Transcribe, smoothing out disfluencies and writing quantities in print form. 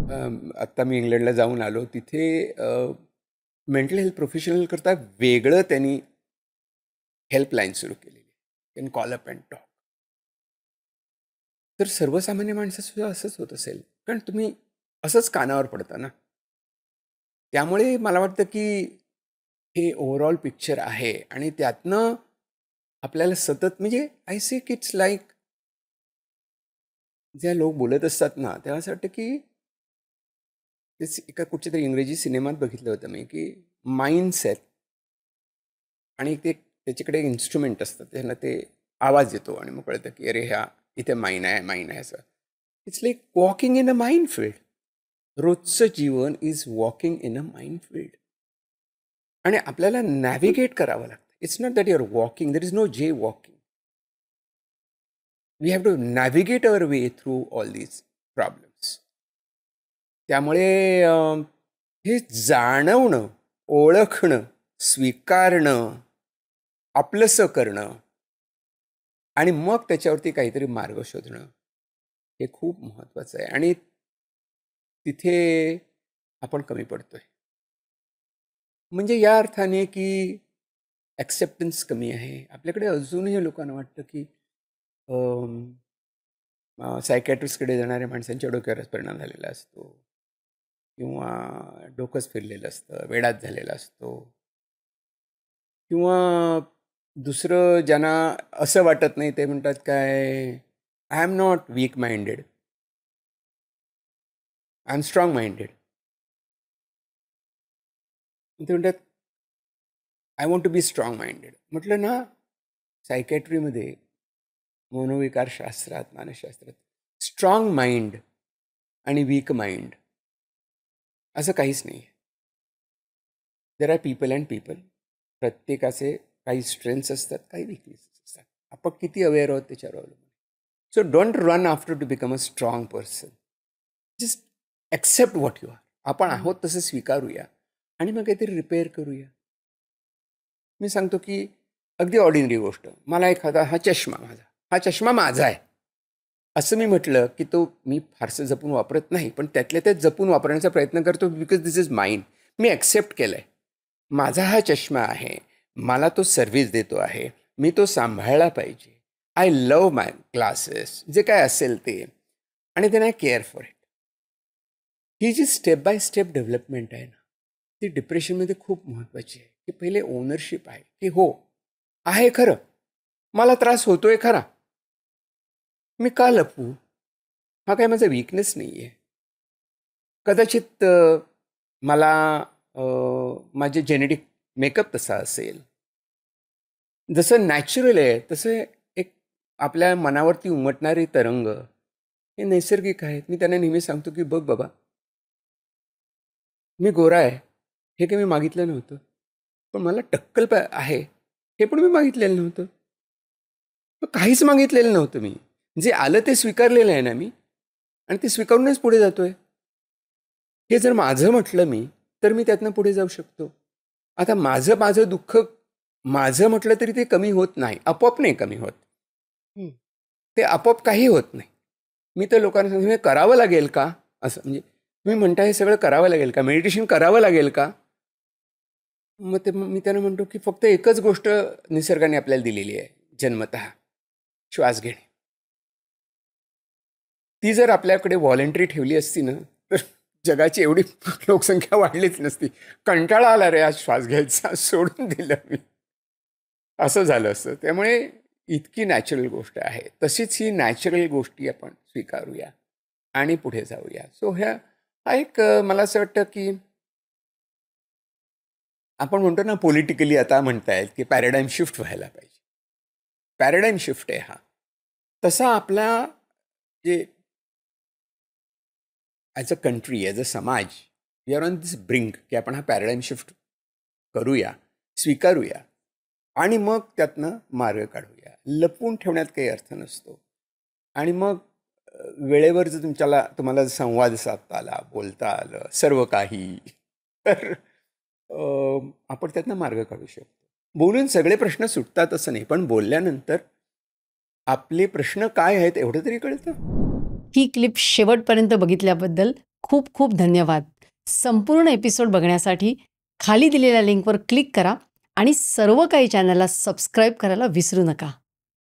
आत्ता मी इंग्लंडला जाऊन आलो. तिथे मेंटल हेल्थ प्रोफेशनल करता वेगळं त्यांनी हेल्पलाईन सुरू केलेली आहे. Can call up and talk. तर सर्वसामान्य माणसासुद्धा असंच होत असेल. कारण तुम्ही असंच कानावर पडता ना. त्यामुळे मला वाटतं की हे ओव्हरऑल पिक्चर आहे आणि त्यातनं आपल्याला सतत म्हणजे आय थिंक इट्स लाईक जे लोक बोलत असतात ना, तेव्हा असं वाटतं की तेच एका कुठच्यातरी इंग्रजी सिनेमात बघितलं होतं मी, की माइंडसेट आणि ते त्याच्याकडे एक इन्स्ट्रुमेंट असतं. त्यांना ते आवाज येतो आणि मग कळतं की अरे ह्या इथे माईन आहे, माईन आहे असं. It's like walking in a minefield. रोजचं जीवन is walking in a minefield. आणि आपल्याला नॅव्हिगेट करावं लागतं. It's not that you are walking. There is no jaywalking. We have to navigate our way through all these problems. त्यामुळे हे जाणवणं, ओळखणं, स्वीकारणं, आपलंसं करणं आणि मग त्याच्यावरती काहीतरी मार्ग शोधणं हे खूप महत्त्वाचं आहे. आणि तिथे आपण कमी पडतोय. म्हणजे या अर्थाने की ॲक्सेप्टन्स कमी आहे. आपल्याकडे अजूनही लोकांना वाटतं की सायकॅट्रिस्टकडे जाणाऱ्या माणसांच्या डोक्यावरच परिणाम झालेला असतो किंवा डोकंच फिरलेलं असतं, वेडाच झालेला असतो किंवा दुसरं ज्यांना असं वाटत नाही ते म्हणतात काय, I am not weak minded, I am strong minded. ते म्हणतात I want to be strong minded. म्हटलं ना, सायकॅट्रीमध्ये, मनोविकारशास्त्रात, मानसशास्त्रात स्ट्रॉंग माइंड आणि वीक माइंड असं काहीच नाही आहे. There are people and people. प्रत्येकाचे काही स्ट्रेंथ्स असतात, काही विकनेसेस असतात. आपण किती अवेअर आहोत त्याच्यावर अवलंबून. So don't run after to become a strong person. Just accept what you are. आपण आहोत तसं स्वीकारूया आणि मग काहीतरी रिपेअर करूया. मी सांगतो की अगदी ऑर्डिनरी गोष्ट, मला एखादा हा चष्मा माझा आहे असं मी म्हटलं की तो मी फारसं जपून वापरत नाही, पण त्यातल्या त्यात जपून वापरण्याचा प्रयत्न करतो बिकॉज दिस इज माईन. मी ॲक्सेप्ट केलं आहे, माझा हा चष्मा आहे, मला तो सर्व्हिस देतो आहे, मी तो सांभाळला पाहिजे. आय लव्ह माय ग्लासेस, जे काय असेल ते, आणि then I care for it. ही जी स्टेप बाय स्टेप डेव्हलपमेंट आहे ना, ती डिप्रेशनमध्ये खूप महत्त्वाची आहे. की पहिले ओनरशिप आहे की हो आहे खरं, मला त्रास होतोय खरा, मी का लपवू? हा काय माझा वीकनेस नाही आहे. कदाचित मला माझे जेनेटिक मेकअप तसा असेल. जसं नॅचरल आहे तसं एक आपल्या मनावरती उमटणारे तरंग हे नैसर्गिक आहेत. मी त्यांना नेहमी सांगतो की बघ बाबा, मी गोरा आहे हे काही मी मागितलं नव्हतं, पण मला टक्कल आहे हे पण मी मागितलेलं नव्हतं. काहीच मागितलेलं नव्हतं मी. जे आलं ते स्वीकारलेलं आहे ना मी, आणि ते स्वीकारूनच पुढे जातोय. हे जर माझं म्हटलं मी, तर मी त्यातनं पुढे जाऊ शकतो. आता माझं माझं दुःख माझं म्हटलं तरी ते कमी होत नाही, आपोआप नाही कमी होत. ते आपोआप काही होत नाही. मी तर लोकांना सांगतो हे करावं लागेल का, असं म्हणजे तुम्ही म्हणता हे सगळं करावं लागेल का, मेडिटेशन करावं लागेल का. मग मी त्यांना म्हणतो की फक्त एकच गोष्ट निसर्गाने आपल्याला दिलेली आहे जन्मतः, श्वास घेणे. ती जर आपल्याकडे व्हॉलंटरी ठेवली असती ना, तर जगाची एवढी लोकसंख्या वाढलीच नसती. कंटाळा आला रे आज श्वास घ्यायचा, सोडून दिलं मी, असं झालं असतं. त्यामुळे इतकी नॅचरल गोष्ट आहे, तशीच ही नॅचरल गोष्टी आपण स्वीकारूया आणि पुढे जाऊया. सो हा एक मला असं वाटतं की आपण म्हणतो ना पॉलिटिकली आता म्हणतायत की पॅराडाईम शिफ्ट व्हायला पाहिजे. पॅराडाईम शिफ्ट आहे हा. तसा आपला जे as a country, as a समाज, we are on this brink की आपण हा पॅराडाईम शिफ्ट करूया, स्वीकारूया आणि मग त्यातनं मार्ग काढूया. लपवून ठेवण्यात काही अर्थ नसतो. आणि मग वेळेवर जर तुम्हाला संवाद साधता आला, बोलता आलं, सर्व काही, तर आपण त्यातनं मार्ग काढू शकतो. बोलून सगळे प्रश्न सुटतात असं नाही, पण बोलल्यानंतर आपले प्रश्न काय आहेत एवढं तरी कळतं. ही क्लिप शेवटपर्यंत बघितल्याबद्दल खूप खूप धन्यवाद. संपूर्ण एपिसोड बघण्यासाठी खाली दिलेल्या लिंकवर क्लिक करा आणि सर्व काही चॅनलला सबस्क्राईब करायला विसरू नका.